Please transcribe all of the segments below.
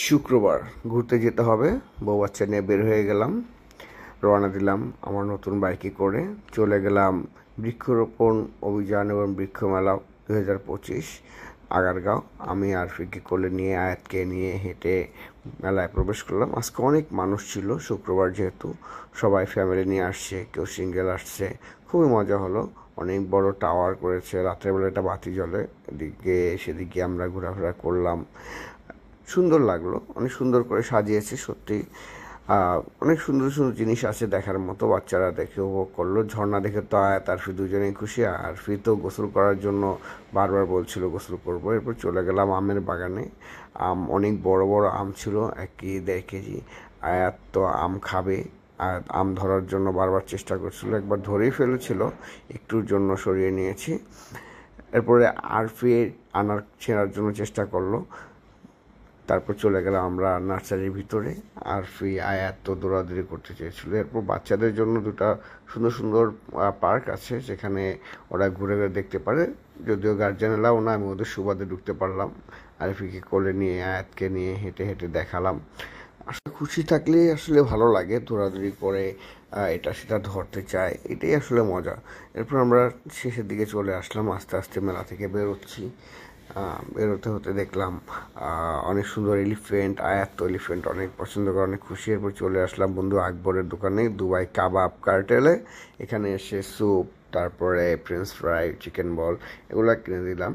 শুক্রবার ঘুরতে যেতে হবে, বউ বাচ্চা নিয়ে বের হয়ে গেলাম, রওনা দিলাম আমার নতুন বাইকে করে। চলে গেলাম বৃক্ষরোপণ অভিযান এবং বৃক্ষমেলা 2025 আগারগাঁও। আমি আরফিকে কোলে নিয়ে আয়াতকে নিয়ে হেঁটে মেলায় প্রবেশ করলাম। আজকে অনেক মানুষ ছিল, শুক্রবার যেহেতু সবাই ফ্যামিলি নিয়ে আসছে, কেউ সিঙ্গেল আসছে। খুবই মজা হলো। অনেক বড় টাওয়ার করেছে, রাত্রেবেলা একটা বাতি জ্বলে, এদিকে সেদিকে আমরা ঘোরাফেরা করলাম। সুন্দর লাগলো, অনেক সুন্দর করে সাজিয়েছে সত্যি। অনেক সুন্দর সুন্দর জিনিস আছে দেখার মতো, বাচ্চারা দেখে উপভোগ করলো। ঝর্ণা দেখে তো আয়াত আরফি দুজনেই খুশি। আরফি তো গোসল করার জন্য বারবার বলছিল গোসল করবো। এরপর চলে গেলাম আমের বাগানে। অনেক বড় বড় আম ছিল, 1 কি 1.5 কেজি। আয়াত তো আম খাবে, আর আম ধরার জন্য বারবার চেষ্টা করছিল, একবার ধরেই ফেলেছিল, একটুর জন্য সরিয়ে নিয়েছি। এরপরে আরফি আনার ছেঁড়ার জন্য চেষ্টা করলো। তারপর চলে গেলাম আমরা নার্সারির ভিতরে। আরফি আয়াত তো দৌড়াদৌড়ি করতে চেয়েছিল। এরপর বাচ্চাদের জন্য দুটো সুন্দর সুন্দর পার্ক আছে, যেখানে ওরা ঘুরে ঘুরে দেখতে পারে। যদিও গার্জেন এলাও না, আমি ওদের সুবাদে ঢুকতে পারলাম। আরফিকে কোলে নিয়ে আয়াতকে নিয়ে হেঁটে হেঁটে দেখালাম। আসলে খুশি থাকলেই আসলে ভালো লাগে, দৌড়াদৌড়ি করে এটা সেটা ধরতে চায়, এটাই আসলে মজা। এরপর আমরা শেষের দিকে চলে আসলাম, আস্তে আস্তে মেলা থেকে বেরোচ্ছি। বেরোতে হতে দেখলাম অনেক সুন্দর এলিফেন্ট। আয়াত তো এলিফেন্ট অনেক পছন্দ করে, অনেক খুশি। এরপর চলে আসলাম বন্ধু আকবরের দোকানে, দুবাই কাবাব কার্টেলে। এখানে এসে স্যুপ, তারপরে ফ্রেঞ্চ ফ্রাই, চিকেন বল, এগুলো কিনে দিলাম।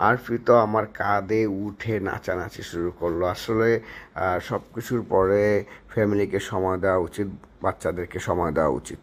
আরফি তো আমার কাঁধে উঠে নাচানাচি শুরু করলো। আসলে সব কিছুর পরে ফ্যামিলিকে সময় দেওয়া উচিত, বাচ্চাদেরকে সময় দেওয়া উচিত।